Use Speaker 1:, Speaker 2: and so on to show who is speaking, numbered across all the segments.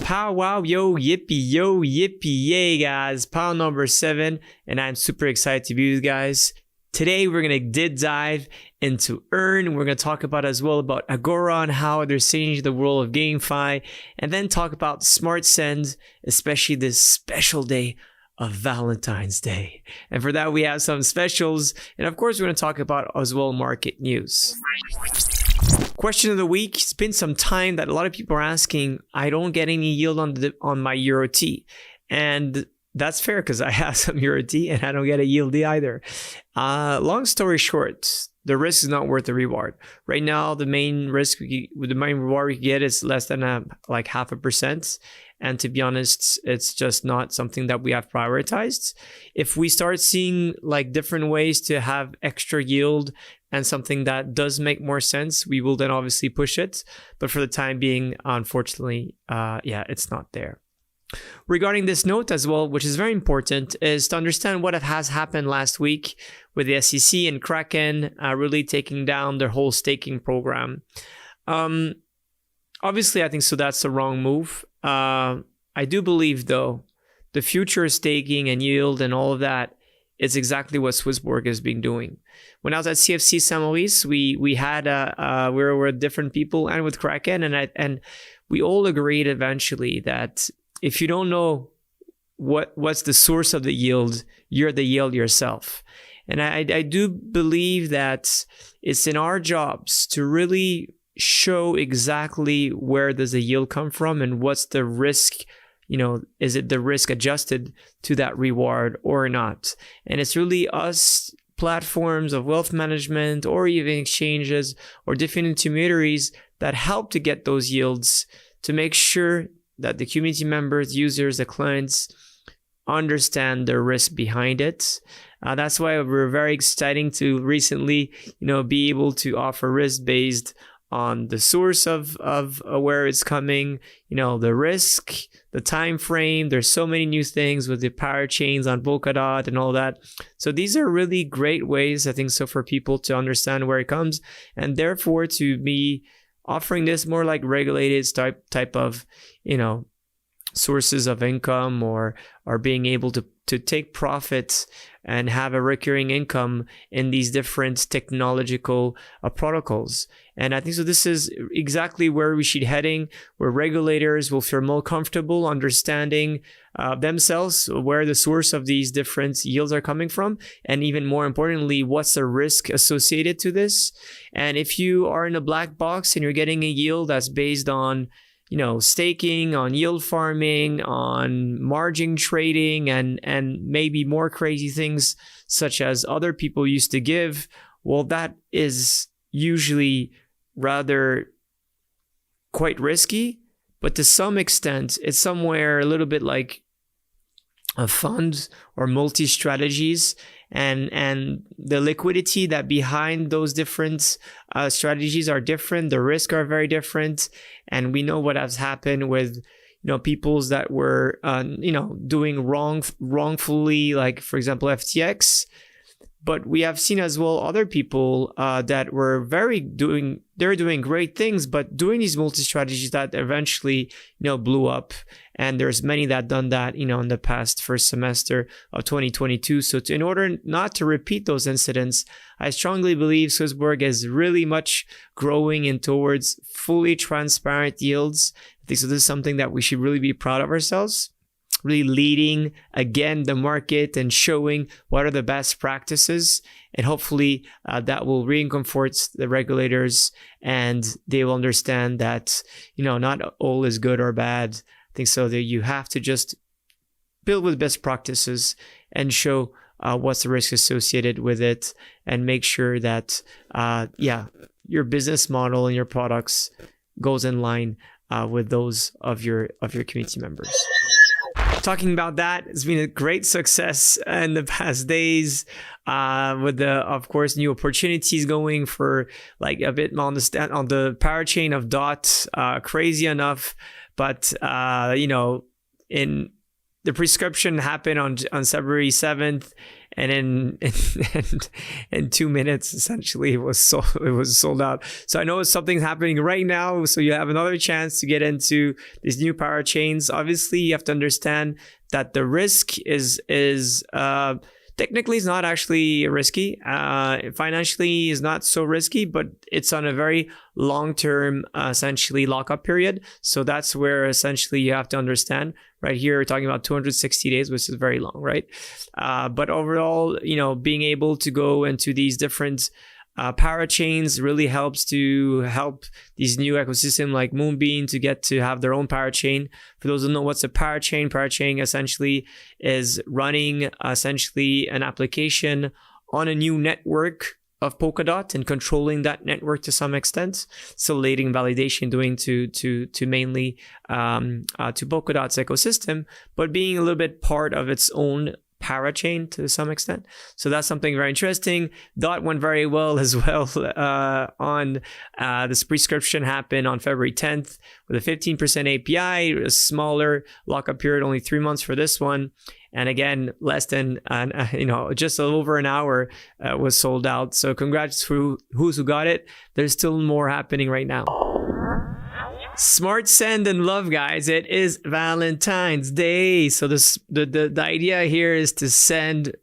Speaker 1: Pow wow yo yippee yay guys, pile number 7, and I'm super excited to be with you guys. Today we're gonna dive into Earn. We're gonna talk about as well about Agora and how they're changing the world of GameFi, and then talk about Smart Send, especially this special day of Valentine's Day. And for that we have some specials, and of course we're gonna talk about as well market news. Question of the week. It's been some time that a lot of people are asking, I don't get any yield on my EURT. And that's fair because I have some EURT and I don't get a yield either. Long story short, the risk is not worth the reward. Right now, the main risk, the main reward we get is less than like 0.5%. And to be honest, it's just not something that we have prioritized. If we start seeing like different ways to have extra yield and something that does make more sense, we will then obviously push it. But for the time being, unfortunately, yeah, it's not there. Regarding this note as well, which is very important, is to understand what has happened last week with the SEC and Kraken really taking down their whole staking program. Obviously, I think so that's the wrong move. I do believe, though, the future of staking and yield and all of that is exactly what SWISSBORG has been doing. When I was at CFC Saint Maurice, we were with different people and with Kraken, and we all agreed eventually that if you don't know what's the source of the yield, you're the yield yourself. And I do believe that it's in our jobs to really show exactly where does the yield come from and what's the risk. You know, is it the risk adjusted to that reward or not? And it's really us platforms of wealth management or even exchanges or different intermediaries that help to get those yields to make sure that the community members, users, the clients understand the risk behind it. That's why we're very exciting to recently, be able to offer risk-based on the source of where it's coming, the risk, the time frame. There's so many new things with the power chains on Polkadot and all that. So these are really great ways, I think, so for people to understand where it comes, and therefore to be offering this more like regulated type of, sources of income, or being able to take profits and have a recurring income in these different technological protocols. And I think so this is exactly where we should heading, where regulators will feel more comfortable understanding themselves where the source of these different yields are coming from, and even more importantly, what's the risk associated to this. And if you are in a black box and you're getting a yield that's based on staking, on yield farming, on margin trading, and maybe more crazy things such as other people used to give, well, that is usually rather quite risky. But to some extent, it's somewhere a little bit like a fund or multi-strategies, and the liquidity that behind those different strategies are different. The risks are very different, and we know what has happened with peoples that were doing wrongfully, like for example FTX. But we have seen as well other people that were they're doing great things, but doing these multi-strategies that eventually, blew up. And there's many that done that, in the past first semester of 2022. So in order not to repeat those incidents, I strongly believe SWISSBORG is really much growing in towards fully transparent yields. I think so this is something that we should really be proud of ourselves. Really leading again the market and showing what are the best practices, and hopefully that will reinforce the regulators, and they will understand that not all is good or bad. I think so that you have to just build with best practices and show what's the risk associated with it, and make sure that your business model and your products goes in line with those of your community members. Talking about that, it's been a great success in the past days with the, of course, new opportunities going for like a bit on the power chain of DOT, crazy enough. But, the prescription happened on February 7th, and in 2 minutes, essentially, it was sold out. So I know something's happening right now. So you have another chance to get into these new parachains. Obviously, you have to understand that the risk is technically it's not actually risky. Financially is not so risky, but it's on a very long-term, essentially, lockup period. So that's where essentially you have to understand. Right here, we're talking about 260 days, which is very long, right? But overall, you know, being able to go into these different parachains really helps to help these new ecosystem like Moonbeam to get to have their own parachain. For those who know what's a parachain essentially is running essentially an application on a new network of Polkadot and controlling that network to some extent, facilitating validation, doing to mainly to Polkadot's ecosystem, but being a little bit part of its own parachain to some extent. So that's something very interesting. DOT went very well as well on this prescription happened on February 10th with a 15% API, a smaller lockup period, only 3 months for this one. And again, less than, just over an hour was sold out. So congrats to who got it. There's still more happening right now. Smart send and love, guys. It is Valentine's Day. So the idea here is to send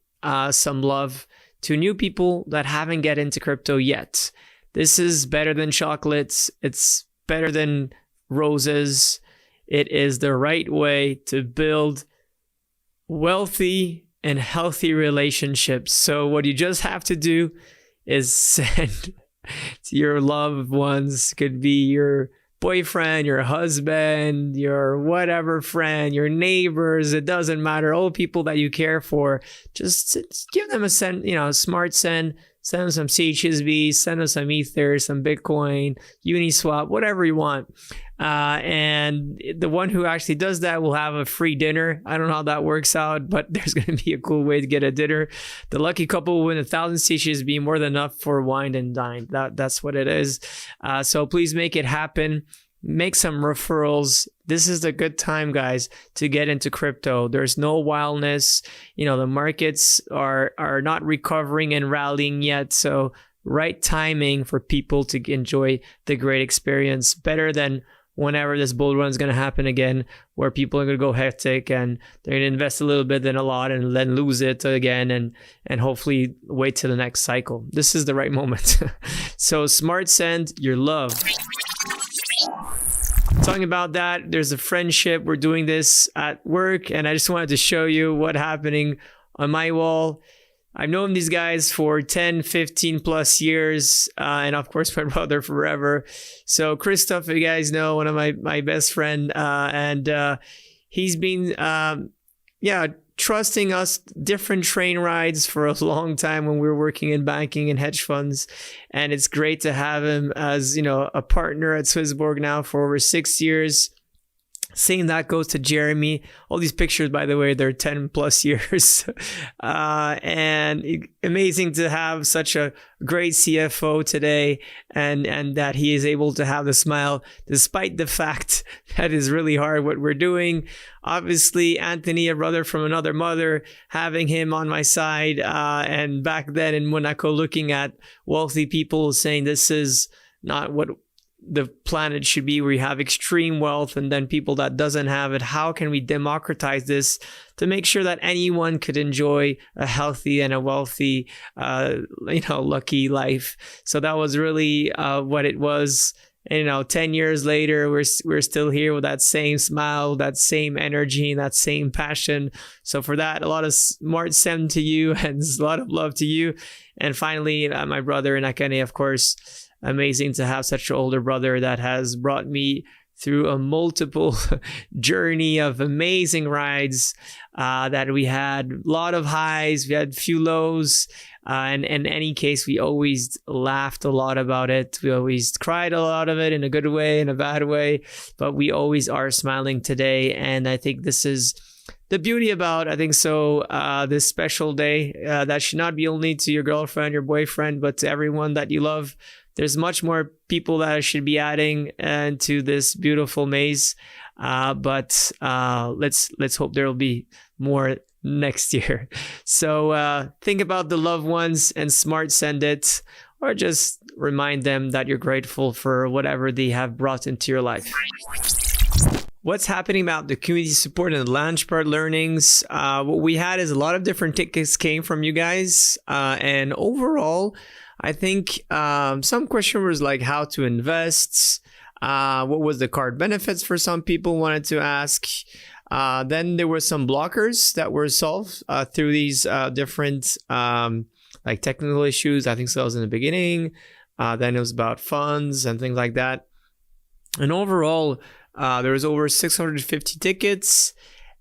Speaker 1: some love to new people that haven't get into crypto yet. This is better than chocolates. It's better than roses. It is the right way to build wealthy and healthy relationships. So what you just have to do is send to your loved ones. Could be your boyfriend, your husband, your whatever friend, your neighbors, it doesn't matter, all people that you care for. Just give them a smart send them some CHSB, send them some Ether, some Bitcoin, Uniswap, whatever you want. And the one who actually does that will have a free dinner. I don't know how that works out, but there's going to be a cool way to get a dinner. The lucky couple will win 1,000 CHSB, more than enough for wine and dine. That's what it is. So please make it happen. Make some referrals. This is a good time, guys, to get into crypto. There's no wildness. The markets are not recovering and rallying yet. So right timing for people to enjoy the great experience. Better than whenever this bull run is going to happen again, where people are going to go hectic and they're going to invest a little bit, then a lot, and then lose it again, and hopefully wait till the next cycle. This is the right moment. So smart send your love. Talking about that, there's a friendship. We're doing this at work, and I just wanted to show you what's happening on my wall. I've known these guys for 10, 15 plus years, and of course my brother forever. So Christoph, you guys know, one of my best friend, and he's been trusting us different train rides for a long time when we were working in banking and hedge funds. And it's great to have him as, a partner at Swissborg now for over 6 years. Same that goes to Jeremy. All these pictures, by the way, they're 10 plus years. And amazing to have such a great CFO today, and that he is able to have the smile despite the fact that is really hard what we're doing. Obviously, Anthony, a brother from another mother, having him on my side. And back then in Monaco, looking at wealthy people saying this is not what the planet should be, where you have extreme wealth and then people that doesn't have it. How can we democratize this to make sure that anyone could enjoy a healthy and a wealthy, lucky life? So that was really what it was. And, 10 years later, we're still here with that same smile, that same energy, and that same passion. So for that, a lot of smart send to you and a lot of love to you. And finally, my brother and Akane, of course. Amazing to have such an older brother that has brought me through a multiple journey of amazing rides that we had. A lot of highs, we had few lows. And in any case, we always laughed a lot about it. We always cried a lot of it in a good way, in a bad way. But we always are smiling today. And I think this is the beauty about, this special day. That should not be only to your girlfriend, your boyfriend, but to everyone that you love. There's much more people that I should be adding to this beautiful maze. but let's hope there will be more next year. So think about the loved ones and smart send it, or just remind them that you're grateful for whatever they have brought into your life. What's happening about the community support and the Launchpad learnings? What we had is a lot of different tickets came from you guys, and overall, I think some question was like how to invest, what was the card benefits for some people wanted to ask. Then there were some blockers that were solved through these different like technical issues. I think so that was in the beginning. Then it was about funds and things like that. And overall, there was over 650 tickets.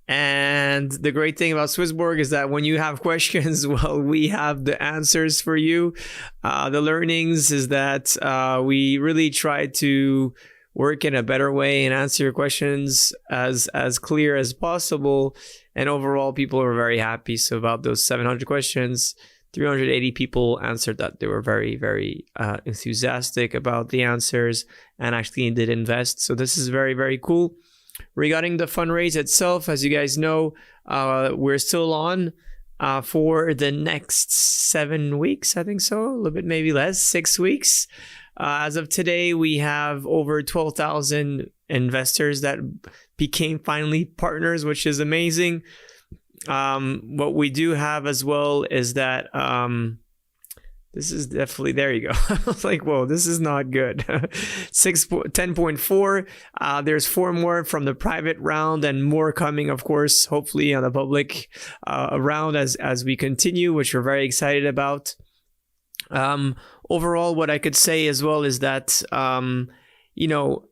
Speaker 1: And the great thing about Swissborg is that when you have questions, well, we have the answers for you. The learnings is that we really try to work in a better way and answer your questions as clear as possible. And overall, people were very happy. So about those 700 questions, 380 people answered that they were very, very enthusiastic about the answers and actually did invest. So this is very, very cool. Regarding the fundraise itself, as you guys know, we're still on for the next 7 weeks, I think so, a little bit maybe less, 6 weeks. As of today, we have over 12,000 investors that became finally partners, which is amazing. What we do have as well is that this is definitely, there you go. I was like, whoa, this is not good. 10.4. There's 4 more from the private round and more coming, of course, hopefully on the public round as we continue, which we're very excited about. Overall, what I could say as well is that, you know,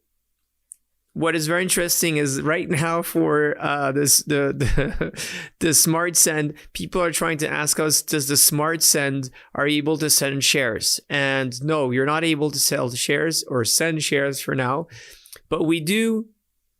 Speaker 1: what is very interesting is right now for the smart send, people are trying to ask us, does the smart send are you able to send shares? And no, you're not able to sell shares or send shares for now, but we do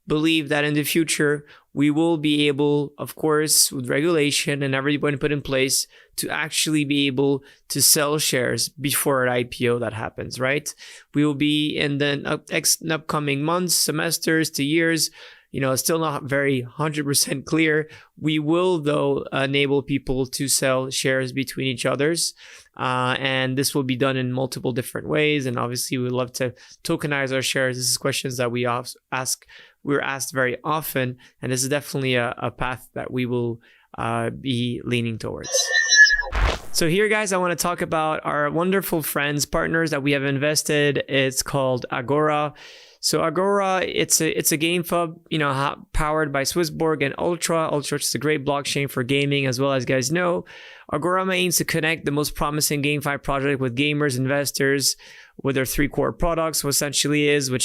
Speaker 1: believe that in the future we will be able, of course, with regulation and everyone put in place, to actually be able to sell shares before an IPO that happens, right? We will be in the upcoming months, semesters to years, you know, still not very 100% clear. We will, though, enable people to sell shares between each others. And this will be done in multiple different ways. And obviously, we love to tokenize our shares. This is questions that we're asked very often. And this is definitely a path that we will be leaning towards. So here, guys, I want to talk about our wonderful friends, partners that we have invested. It's called Agora. So Agora, it's a game hub, you know, powered by Swissborg and Ultra. Ultra is a great blockchain for gaming, as well as you guys know. Agora aims to connect the most promising GameFi project with gamers, investors, with their 3 core products, which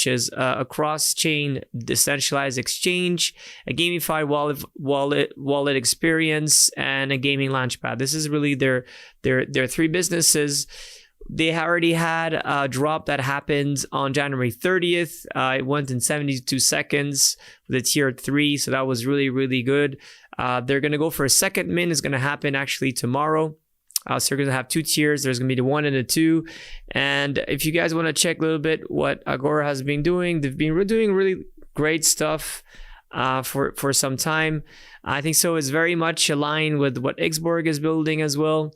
Speaker 1: is a cross-chain decentralized exchange, a gamified wallet experience, and a gaming launchpad. This is really their 3 businesses. They already had a drop that happened on January 30th. It went in 72 seconds with a tier 3, so that was really, really good. They're going to go for a second mint. It's going to happen actually tomorrow. So you're going to have 2 tiers. There's going to be the 1 and the 2. And if you guys want to check a little bit what Agora has been doing, they've been doing really great stuff for some time. I think so. It's very much aligned with what XBorg is building as well.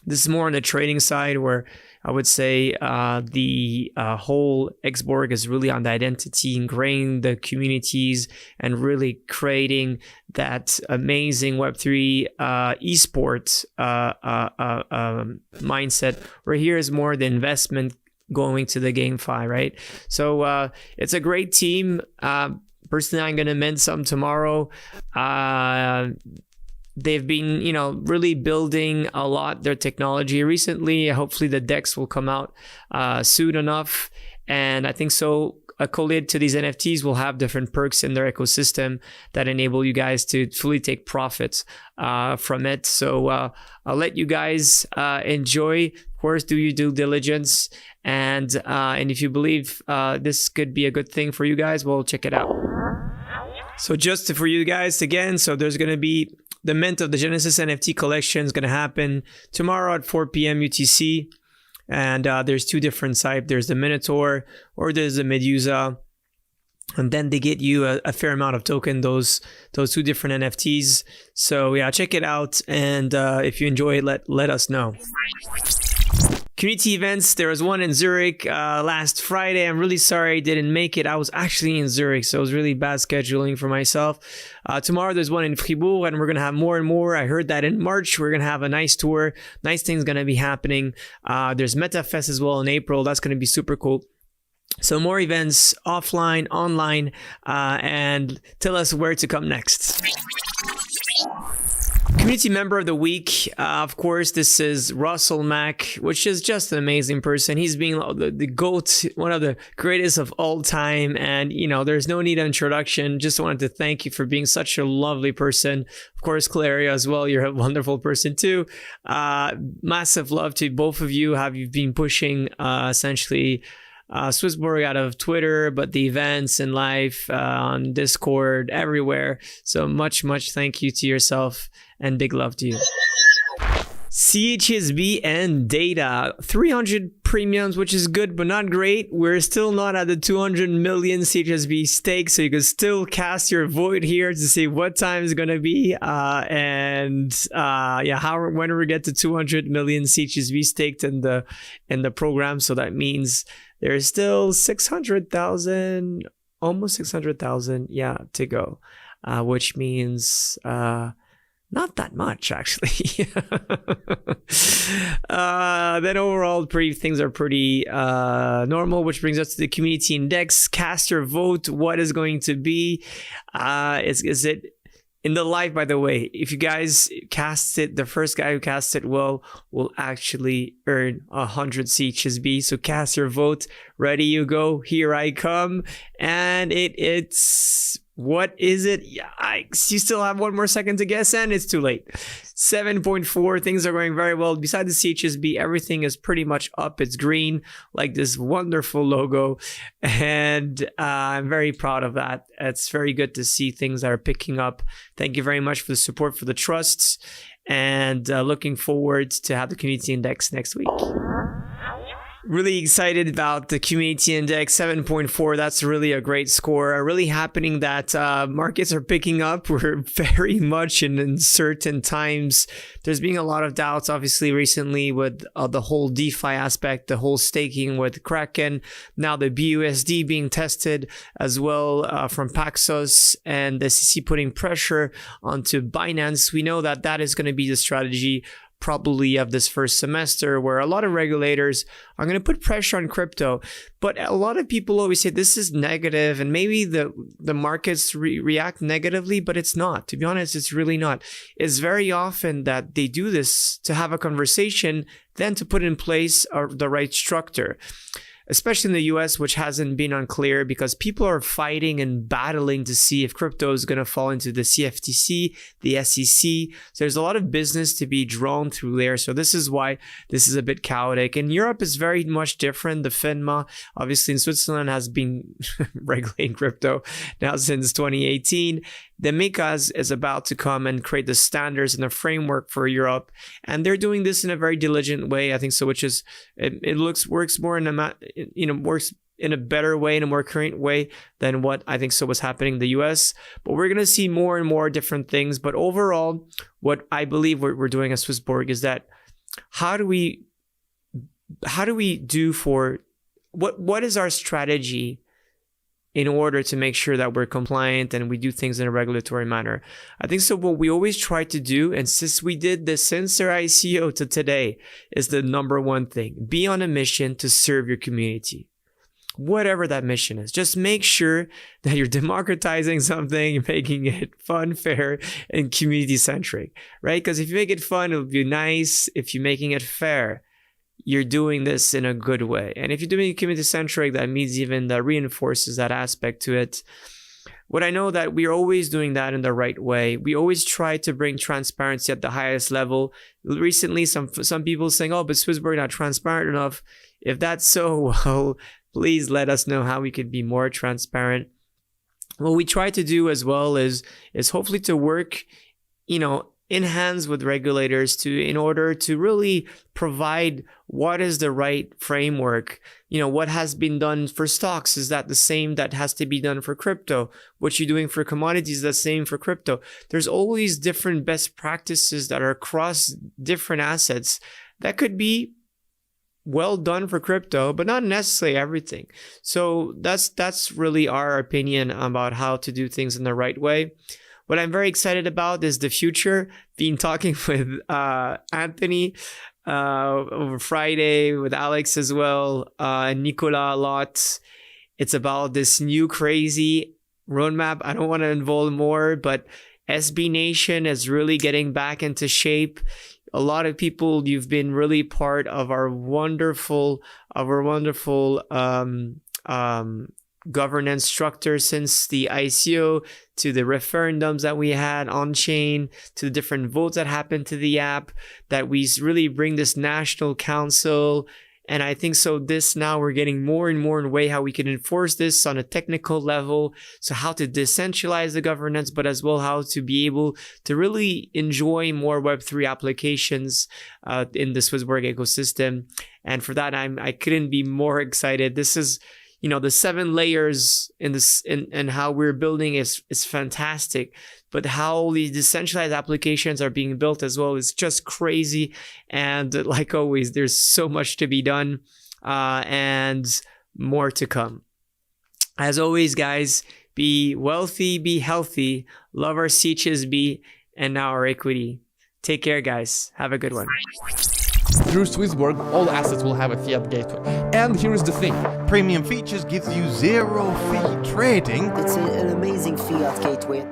Speaker 1: This is more on the trading side, where I would say the whole XBorg is really on the identity, ingraining the communities, and really creating that amazing Web3 esports mindset, where here is more the investment going to the GameFi, right? So it's a great team. Personally, I'm going to mint some tomorrow. They've been, you know, really building a lot their technology recently. Hopefully the DEX will come out soon enough. And I think so correlated to these NFTs will have different perks in their ecosystem that enable you guys to fully take profits from it. So I'll let you guys enjoy. Of course, do your due diligence. And if you believe this could be a good thing for you guys, well, check it out. So just for you guys again, so there's going to be the mint of the Genesis NFT collection is going to happen tomorrow at 4 p.m. UTC. And there's 2 different sites. There's the Minotaur or there's the Medusa. And then they get you a fair amount of token, those 2 different NFTs. So yeah, check it out. And if you enjoy it, let us know. Community events. There was one in Zurich last Friday. I'm really sorry I didn't make it. I was actually in Zurich, so it was really bad scheduling for myself. Tomorrow there's one in Fribourg, and we're going to have more and more. I heard that in March we're going to have a nice tour. Nice things going to be happening. There's MetaFest as well in April. That's going to be super cool. So more events, offline, online, and tell us where to come next. Community member of the week, of course, this is Russell Mack, which is just an amazing person. He's being the GOAT, one of the greatest of all time. And, you know, there's no need of introduction. Just wanted to thank you for being such a lovely person. Of course, Claria as well. You're a wonderful person too. Massive love to both of you. You've been pushing essentially Swissborg out of Twitter, but the events in life, on Discord, everywhere. So much thank you to yourself and big love to you. CHSB and data, 300 premiums, which is good but not great. We're still not at the 200 million CHSB stake, so you can still cast your vote here to see what time is going to be, when we get to 200 million CHSB staked in the program. So that means there's still 600,000, almost 600,000, to go, which means not that much, actually. Then overall, things are pretty normal, which brings us to the community index. Cast your vote. What is going to be? Is it in the live, by the way? If you guys cast it, the first guy who casts it will actually earn 100 CHSB. So cast your vote. Ready, you go. Here I come. And it's... What is it? Yikes. You still have one more second to guess, and it's too late. 7.4. Things are going very well. Besides the CHSB, everything is pretty much up. It's green, like this wonderful logo. And I'm very proud of that. It's very good to see things that are picking up. Thank you very much for the support, for the trusts. And looking forward to have the community index next week. Really excited about the community index, 7.4. That's really a great score. Really happening that markets are picking up. We're very much in uncertain times. There's been a lot of doubts, obviously, recently with the whole DeFi aspect, the whole staking with Kraken. Now the BUSD being tested as well from Paxos, and the SEC putting pressure onto Binance. We know that is going to be the strategy probably of this first semester, where a lot of regulators are going to put pressure on crypto. But a lot of people always say this is negative, and maybe the markets react negatively, but it's not. To be honest, it's really not. It's very often that they do this to have a conversation, then to put in place the right structure. Especially in the US, which hasn't been unclear, because people are fighting and battling to see if crypto is going to fall into the CFTC, the SEC. So there's a lot of business to be drawn through there. So this is why this is a bit chaotic. And Europe is very much different. The FINMA, obviously in Switzerland, has been regulating crypto now since 2018. The MiCA is about to come and create the standards and the framework for Europe, and they're doing this in a very diligent way, I think. So, which is works more works in a better way, in a more current way than what I think was happening in the US. But we're gonna see more and more different things. But overall, what I believe we're doing at Swissborg is that how do we do for what is our strategy in order to make sure that we're compliant and we do things in a regulatory manner. I think so. What we always try to do, and since we did this since our ICO to today, is the number one thing. Be on a mission to serve your community. Whatever that mission is, just make sure that you're democratizing something, you're making it fun, fair, and community-centric, right? Because if you make it fun, it'll be nice. If you're making it fair, you're doing this in a good way. And if you're doing it community-centric, that means even that reinforces that aspect to it. What I know that we're always doing that in the right way. We always try to bring transparency at the highest level. Recently, some people saying, oh, but Swissborg not transparent enough. If that's so, well, please let us know how we could be more transparent. What we try to do as well is hopefully to work, in hands with regulators in order to really provide what is the right framework. You know, what has been done for stocks, is that the same that has to be done for crypto? What you're doing for commodities is the same for crypto. There's always different best practices that are across different assets that could be well done for crypto, but not necessarily everything. So that's really our opinion about how to do things in the right way. What I'm very excited about is the future. Been talking with Anthony over Friday, with Alex as well, and Nicolas a lot. It's about this new crazy roadmap. I don't want to involve more, but SB Nation is really getting back into shape. A lot of people, you've been really part of our wonderful governance structure, since the ICO to the referendums that we had on chain, to the different votes that happened to the app, that we really bring this national council. And I think so this now we're getting more and more in a way how we can enforce this on a technical level. So how to decentralize the governance, but as well how to be able to really enjoy more Web3 applications in the Swissborg ecosystem. And for that, I couldn't be more excited. This is, you know, the 7 layers in this and how we're building is fantastic. But how these decentralized applications are being built as well is just crazy. And like always, there's so much to be done and more to come. As always, guys, be wealthy, be healthy, love our CHSB and now our equity. Take care, guys. Have a good one.
Speaker 2: Through Swissborg, all assets will have a fiat gateway. And here is the thing.
Speaker 3: Premium features gives you 0 fee trading.
Speaker 4: It's an amazing fiat gateway.